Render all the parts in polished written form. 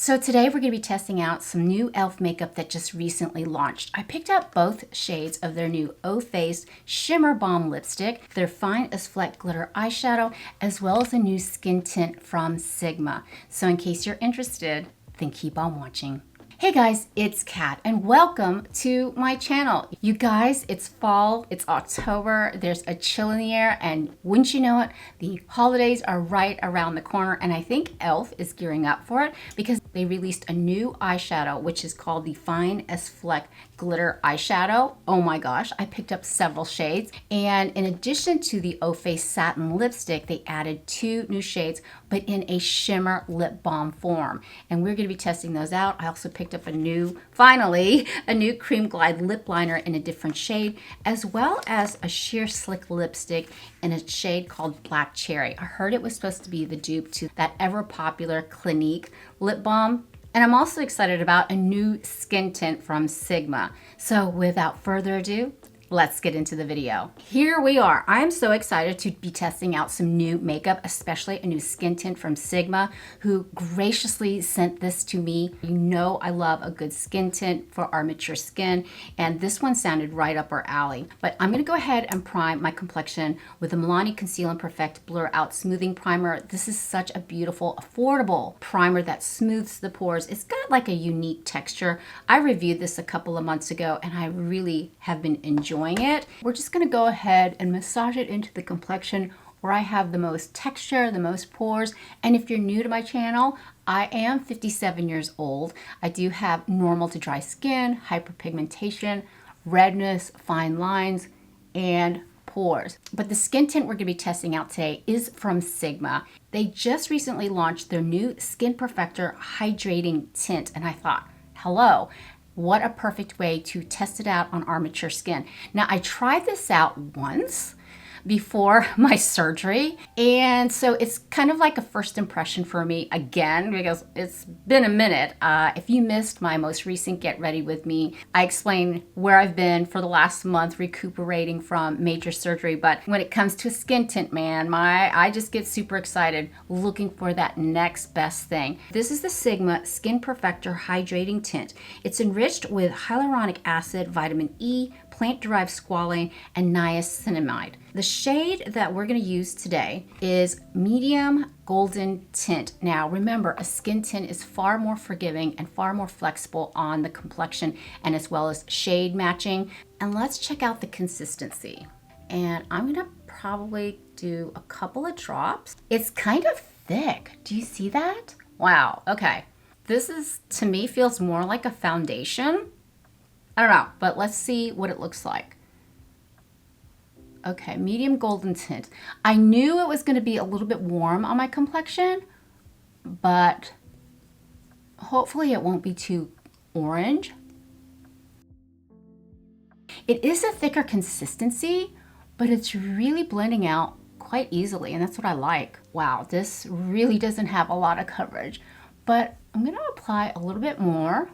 So today we're going to be testing out some new e.l.f. makeup that just recently launched. I picked up both shades of their new O Face Shimmer Balm Lipstick, their Fine as Fleck Glitter Eyeshadow, as well as a new skin tint from Sigma. So in case you're interested, then keep on watching. Hey guys, it's Kat and welcome to my channel. You guys, it's fall, it's October, there's a chill in the air, and wouldn't you know it, the holidays are right around the corner, and I think e.l.f. is gearing up for it because they released a new eyeshadow which is called the Fine as Fleck Glitter Eyeshadow. Oh my gosh, I picked up several shades, and in addition to the O Face Satin Lipstick, they added 2 new shades but in a shimmer lip balm form, and we're going to be testing those out. I also picked up finally a new cream glide lip liner in a different shade, as well as a sheer slick lipstick in a shade called Black Cherry. I heard it was supposed to be the dupe to that ever popular Clinique lip balm. And I'm also excited about a new skin tint from Sigma. So without further ado, let's get into the video. Here we are. I am so excited to be testing out some new makeup, especially a new skin tint from Sigma, who graciously sent this to me. You know I love a good skin tint for our mature skin, and this one sounded right up our alley. But I'm gonna go ahead and prime my complexion with the Milani Conceal+Perfect Blur Out Smoothing Primer. This is such a beautiful, affordable primer that smooths the pores. It's got like a unique texture. I reviewed this a couple of months ago, and I really have been enjoying it. We're just going to go ahead and massage it into the complexion where I have the most texture, the most pores. And if you're new to my channel, I am 57 years old. I do have normal to dry skin, hyperpigmentation, redness, fine lines, and pores. But the skin tint we're going to be testing out today is from Sigma. They just recently launched their new Skin Perfector Hydrating Tint, and I thought, hello, what a perfect way to test it out on our mature skin. Now, I tried this out once before my surgery, and so it's kind of like a first impression for me again because it's been a minute. If you missed my most recent Get Ready With Me, I explained where I've been for the last month recuperating from major surgery. But when it comes to a skin tint, man, I just get super excited looking for that next best thing. This is the Sigma Skin Perfector Hydrating Tint. It's enriched with hyaluronic acid, vitamin E, plant-derived squalane, and niacinamide. The shade that we're going to use today is medium golden tint. Now remember, a skin tint is far more forgiving and far more flexible on the complexion, and as well as shade matching. And let's check out the consistency. And I'm going to probably do a couple of drops. It's kind of thick. Do you see that? Wow. Okay. This is, to me, feels more like a foundation. I don't know, but let's see what it looks like. Okay, medium golden tint. I knew it was going to be a little bit warm on my complexion, but hopefully it won't be too orange. It is a thicker consistency, but it's really blending out quite easily, and that's what I like. Wow, this really doesn't have a lot of coverage, but I'm going to apply a little bit more.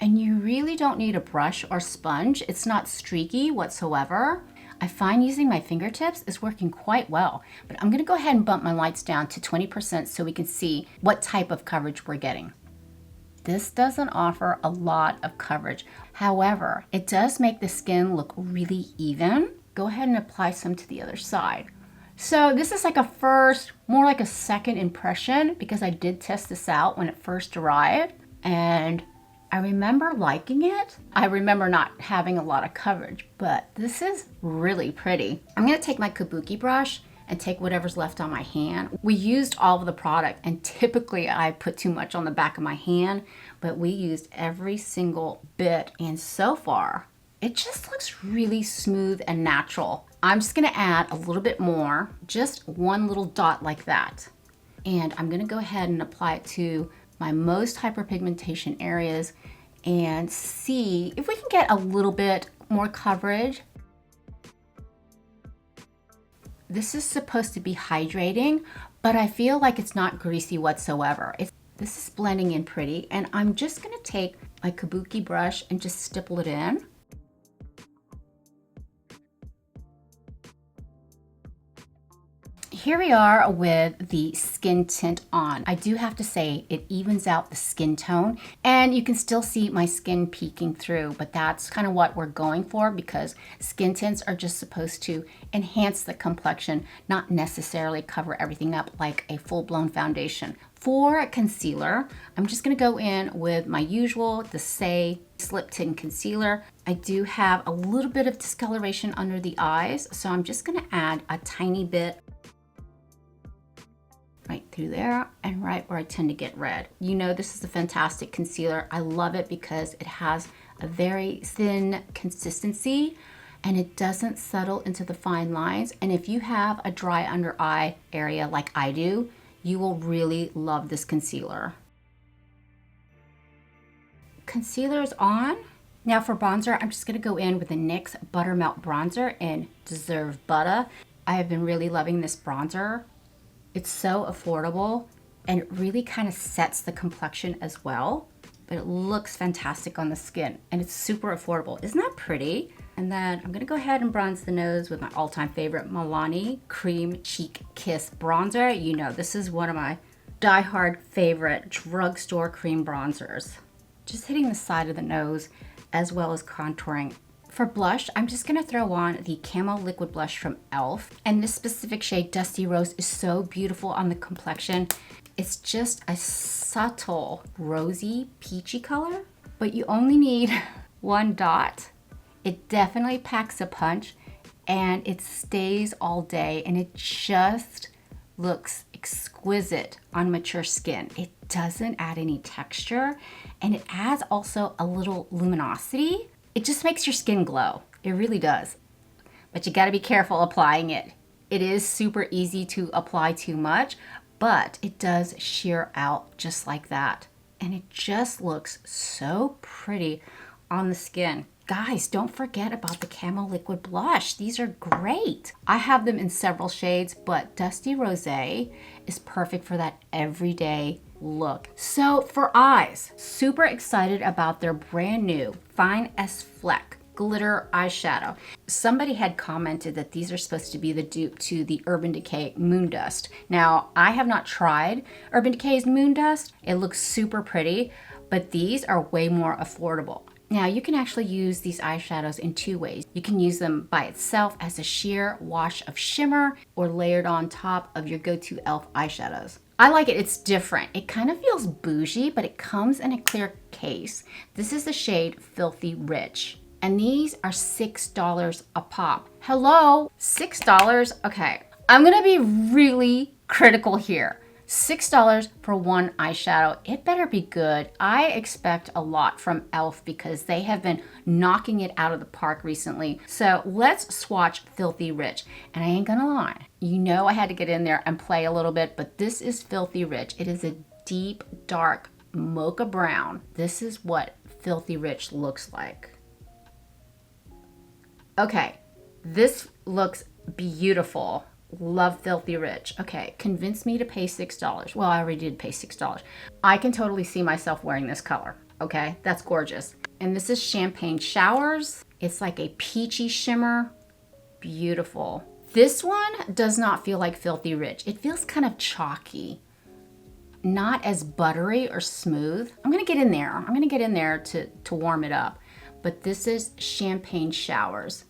And you really don't need a brush or sponge. It's not streaky whatsoever. I find using my fingertips is working quite well, but I'm gonna go ahead and bump my lights down to 20% so we can see what type of coverage we're getting. This doesn't offer a lot of coverage. However, it does make the skin look really even. Go ahead and apply some to the other side. So this is like a first, more like a second impression because I did test this out when it first arrived, and I remember liking it. I remember not having a lot of coverage, but this is really pretty. I'm gonna take my kabuki brush and take whatever's left on my hand. We used all of the product, and typically I put too much on the back of my hand, but we used every single bit, and so far, it just looks really smooth and natural. I'm just gonna add a little bit more, just one little dot like that. And I'm gonna go ahead and apply it to my most hyperpigmentation areas and see if we can get a little bit more coverage. This is supposed to be hydrating, but I feel like it's not greasy whatsoever. This is blending in pretty, and I'm just gonna take my kabuki brush and just stipple it in. here we are with the skin tint on. I do have to say it evens out the skin tone, and you can still see my skin peeking through, but that's kind of what we're going for because skin tints are just supposed to enhance the complexion, not necessarily cover everything up like a full-blown foundation. For concealer, I'm just gonna go in with my usual, the Say Slip Tint Concealer. I do have a little bit of discoloration under the eyes, so I'm just gonna add a tiny bit right through there and right where I tend to get red. You know, this is a fantastic concealer. I love it because it has a very thin consistency and it doesn't settle into the fine lines. And if you have a dry under eye area like I do, you will really love this concealer. Concealer is on. Now for bronzer, I'm just gonna go in with the NYX Buttermelt Bronzer in Deserve Butta. I have been really loving this bronzer. It's so affordable and it really kind of sets the complexion as well, but it looks fantastic on the skin and it's super affordable. Isn't that pretty? And then I'm gonna go ahead and bronze the nose with my all-time favorite Milani Cream Cheek Kiss Bronzer. You know, this is one of my die-hard favorite drugstore cream bronzers. Just hitting the side of the nose as well as contouring. For blush, I'm just gonna throw on the Camo Liquid Blush from e.l.f. And this specific shade, Dusty Rose, is so beautiful on the complexion. It's just a subtle, rosy, peachy color, but you only need one dot. It definitely packs a punch and it stays all day and it just looks exquisite on mature skin. It doesn't add any texture and it adds also a little luminosity. It just makes your skin glow. It really does. But you gotta be careful applying it. It is super easy to apply too much, but it does sheer out just like that. And it just looks so pretty on the skin. Guys, don't forget about the Camo Liquid Blush. These are great. I have them in several shades, but Dusty Rosé is perfect for that everyday look. So for eyes, super excited about their brand new Fine as Fleck glitter eyeshadow. Somebody had commented that these are supposed to be the dupe to the Urban Decay Moon Dust. Now, I have not tried Urban Decay's Moon Dust. It looks super pretty, but these are way more affordable. Now you can actually use these eyeshadows in two ways. You can use them by itself as a sheer wash of shimmer or layered on top of your go-to e.l.f. eyeshadows. I like it, it's different. It kind of feels bougie, but it comes in a clear case. This is the shade Filthy Rich. And these are $6 a pop. Hello, $6? Okay, I'm gonna be really critical here. $6 for one eyeshadow. It better be good. I expect a lot from e.l.f. because they have been knocking it out of the park recently. So let's swatch Filthy Rich. And I ain't gonna lie, you know I had to get in there and play a little bit, but this is Filthy Rich. It is a deep, dark mocha brown. This is what Filthy Rich looks like. Okay, this looks beautiful. Love Filthy Rich. Okay, convince me to pay $6. Well, I already did pay $6. I can totally see myself wearing this color. Okay, that's gorgeous. And this is Champagne Showers. It's like a peachy shimmer. Beautiful. This one does not feel like Filthy Rich. It feels kind of chalky. Not as buttery or smooth. I'm gonna get in there. I'm gonna get in there to warm it up. But this is Champagne Showers.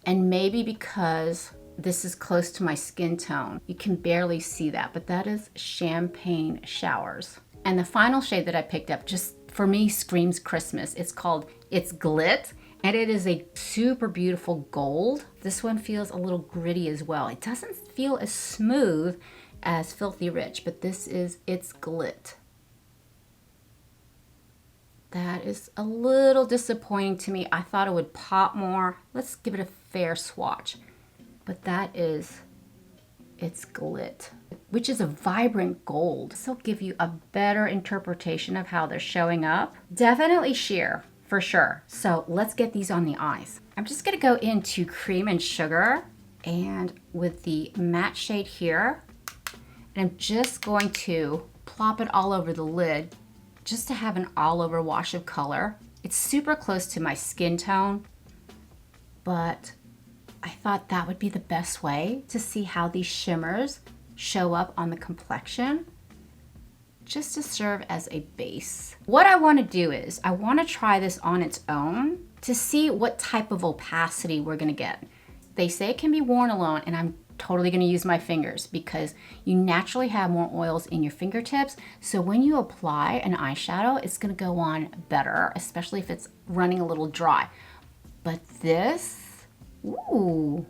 And maybe because this is close to my skin tone, you can barely see that, but that is Champagne Showers. And the final shade that I picked up just for me screams Christmas. It's called It's Glit, and it is a super beautiful gold. This one feels a little gritty as well. It doesn't feel as smooth as Filthy Rich, but this is It's Glit. That is a little disappointing to me. I thought it would pop more. Let's give it a fair swatch. But that is It's Glit, which is a vibrant gold. This will give you a better interpretation of how they're showing up. Definitely sheer, for sure. So let's get these on the eyes. I'm just gonna go into Cream and Sugar and with the matte shade here, and I'm just going to plop it all over the lid just to have an all over wash of color. It's super close to my skin tone, but I thought that would be the best way to see how these shimmers show up on the complexion just to serve as a base. What I want to do is I want to try this on its own to see what type of opacity we're going to get. They say it can be worn alone, and I'm totally going to use my fingers because you naturally have more oils in your fingertips. So when you apply an eyeshadow, it's going to go on better, especially if it's running a little dry. But this, ooh.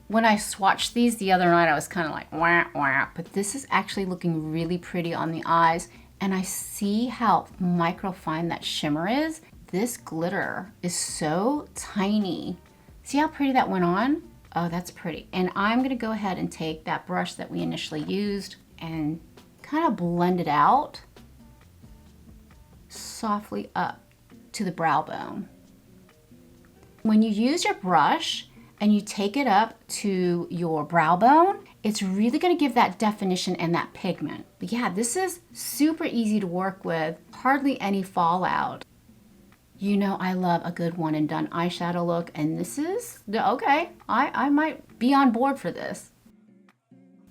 When I swatched these the other night, I was kind of like, wah, wah. But this is actually looking really pretty on the eyes. And I see how microfine that shimmer is. This glitter is so tiny. See how pretty that went on? Oh, that's pretty. And I'm gonna go ahead and take that brush that we initially used and kind of blend it out softly up to the brow bone. When you use your brush and you take it up to your brow bone, it's really gonna give that definition and that pigment. But yeah, this is super easy to work with, hardly any fallout. You know I love a good one and done eyeshadow look, and this is, okay, I might be on board for this.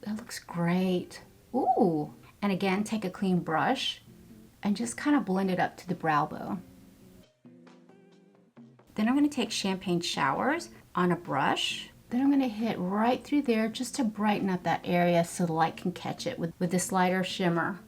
That looks great. Ooh, and again, take a clean brush and just kind of blend it up to the brow bone. Then I'm gonna take champagne showers on a brush. Then I'm gonna hit right through there just to brighten up that area so the light can catch it with this lighter shimmer.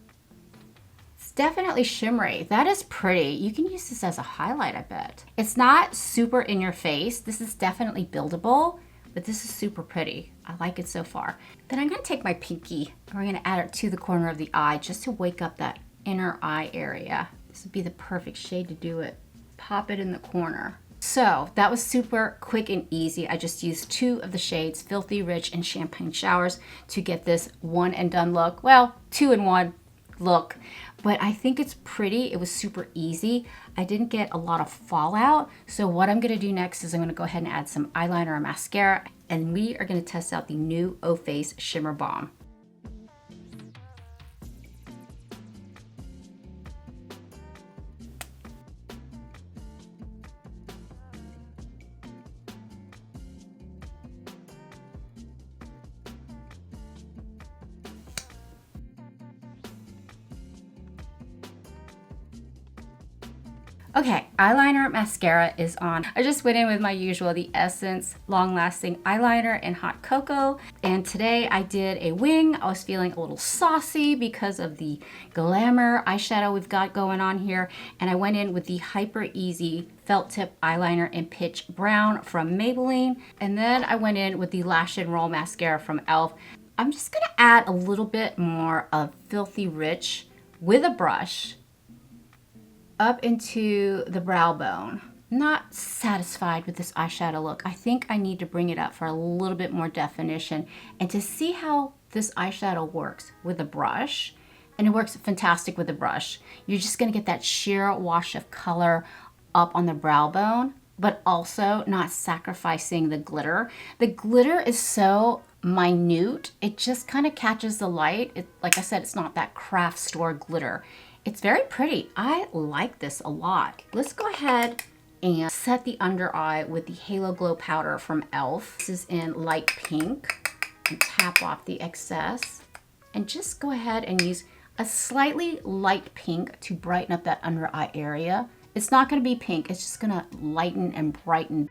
It's definitely shimmery. That is pretty. You can use this as a highlight, I bet. It's not super in your face. This is definitely buildable, but this is super pretty. I like it so far. Then I'm gonna take my pinky and we're gonna add it to the corner of the eye just to wake up that inner eye area. This would be the perfect shade to do it. Pop it in the corner. So that was super quick and easy. I just used 2 of the shades, Filthy Rich and Champagne Showers, to get this one and done look. Well, 2-in-1 look, but I think it's pretty. It was super easy. I didn't get a lot of fallout. So what I'm gonna do next is I'm gonna go ahead and add some eyeliner and mascara, and we are gonna test out the new O Face Shimmer Balm. Okay, eyeliner, mascara is on. I just went in with my usual, the Essence Long Lasting Eyeliner in Hot Cocoa. And today I did a wing. I was feeling a little saucy because of the glamour eyeshadow we've got going on here. And I went in with the Hyper Easy Felt Tip Eyeliner in Pitch Brown from Maybelline. And then I went in with the Lash and Roll Mascara from e.l.f. I'm just gonna add a little bit more of Filthy Rich with a brush up into the brow bone. Not satisfied with this eyeshadow look. I think I need to bring it up for a little bit more definition and to see how this eyeshadow works with a brush. And it works fantastic with a brush. You're just gonna get that sheer wash of color up on the brow bone, but also not sacrificing the glitter. The glitter is so minute, it just kind of catches the light. Like I said, it's not that craft store glitter. It's very pretty. I like this a lot. Let's go ahead and set the under eye with the Halo Glow Powder from e.l.f. This is in light pink. And tap off the excess. And just go ahead and use a slightly light pink to brighten up that under eye area. It's not gonna be pink, it's just gonna lighten and brighten.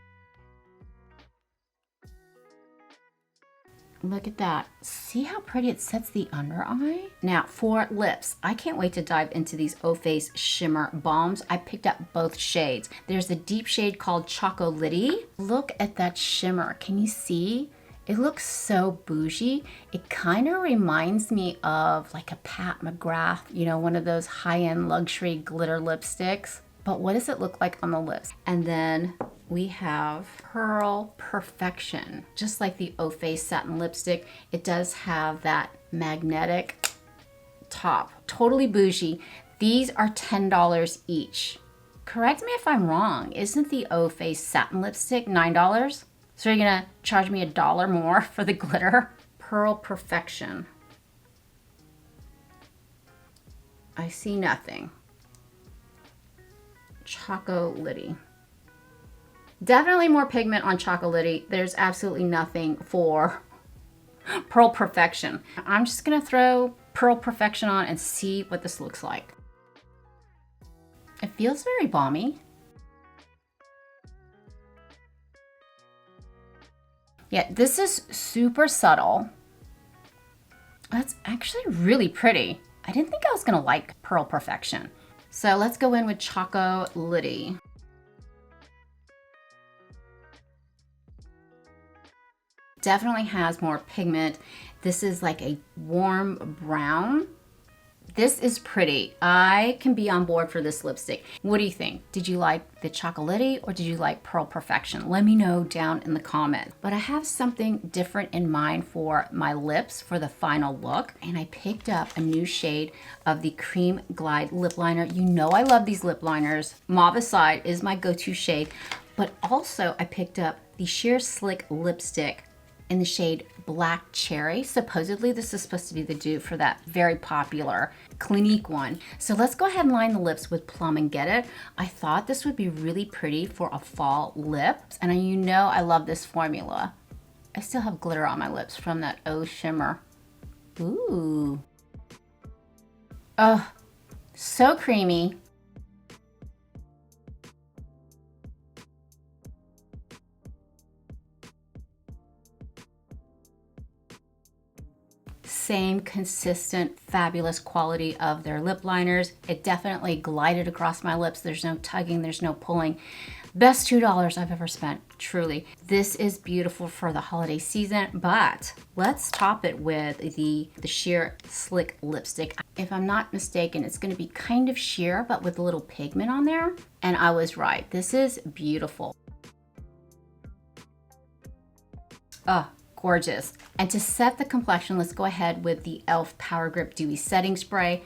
Look at that. See how pretty it sets the under eye? Now for lips, I can't wait to dive into these O Face Shimmer Balms. I picked up both shades. There's a deep shade called Choco-litty. Look at that shimmer. Can you see? It looks so bougie. It kind of reminds me of like a Pat McGrath, you know, one of those high-end luxury glitter lipsticks. But what does it look like on the lips? And then we have Pearl Perfection. Just like the O Face Satin Lipstick, it does have that magnetic top. Totally bougie. These are $10 each. Correct me if I'm wrong. Isn't the O Face Satin Lipstick $9? So you're gonna charge me $1 more for the glitter? Pearl Perfection. I see nothing. Choco-litty. Definitely more pigment on Choco-litty. There's absolutely nothing for Pearl Perfection. I'm just gonna throw Pearl Perfection on and see what this looks like. It feels very balmy. Yeah, this is super subtle. That's actually really pretty. I didn't think I was gonna like Pearl Perfection. So let's go in with Choco-litty. Definitely has more pigment. This is like a warm brown. This is pretty. I can be on board for this lipstick. What do you think? Did you like the Choco-litty or did you like Pearl Perfection? Let me know down in the comments. But I have something different in mind for my lips for the final look. And I picked up a new shade of the Cream Glide lip liner. You know I love these lip liners. Mauve Aside is my go-to shade. But also I picked up the Sheer Slick lipstick in the shade Black Cherry. Supposedly this is supposed to be the dupe for that very popular Clinique one. So let's go ahead and line the lips with Plum and Get It. I thought this would be really pretty for a fall lip. And you know I love this formula. I still have glitter on my lips from that O Shimmer. Ooh. Oh, so creamy. Same consistent, fabulous quality of their lip liners. It definitely glided across my lips. There's no tugging, there's no pulling. Best $2 I've ever spent, truly. This is beautiful for the holiday season, but let's top it with the Sheer Slick lipstick. If I'm not mistaken, it's gonna be kind of sheer, but with a little pigment on there. And I was right, this is beautiful. Oh, gorgeous. And to set the complexion, let's go ahead with the e.l.f. Power Grip Dewy Setting Spray.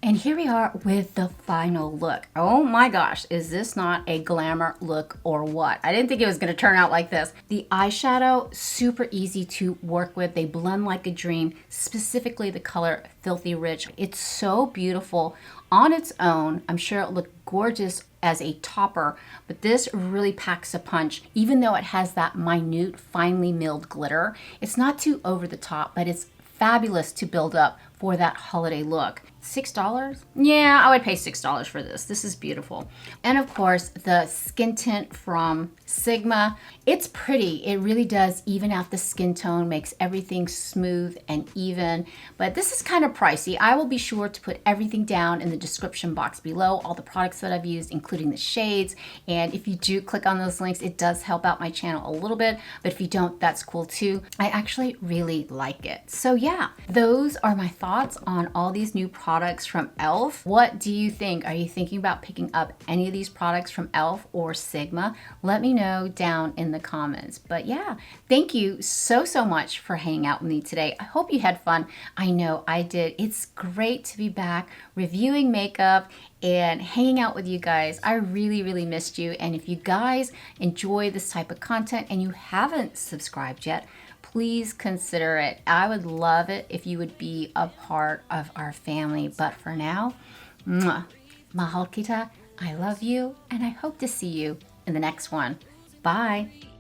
And here we are with the final look. Oh my gosh, is this not a glamour look or what? I didn't think it was gonna turn out like this. The eyeshadow, super easy to work with. They blend like a dream, specifically the color Filthy Rich. It's so beautiful on its own. I'm sure it looked gorgeous as a topper, but this really packs a punch. Even though it has that minute, finely milled glitter, it's not too over the top, but it's fabulous to build up for that holiday look. $6? Yeah, I would pay $6 for this. This is beautiful. And of course, the skin tint from Sigma. It's pretty. It really does even out the skin tone, makes everything smooth and even. But this is kind of pricey. I will be sure to put everything down in the description box below, all the products that I've used, including the shades. And if you do click on those links, it does help out my channel a little bit. But if you don't, that's cool too. I actually really like it. So yeah, those are my thoughts on all these new products from e.l.f. What do you think? Are you thinking about picking up any of these products from e.l.f. or Sigma? Let me know down in the comments. But yeah, thank you so much for hanging out with me today. I hope you had fun. I know I did. It's great to be back reviewing makeup and hanging out with you guys. I really missed you. And if you guys enjoy this type of content and you haven't subscribed yet, please consider it. I would love it if you would be a part of our family. But for now, mwah, mahal kita, I love you, and I hope to see you in the next one. Bye.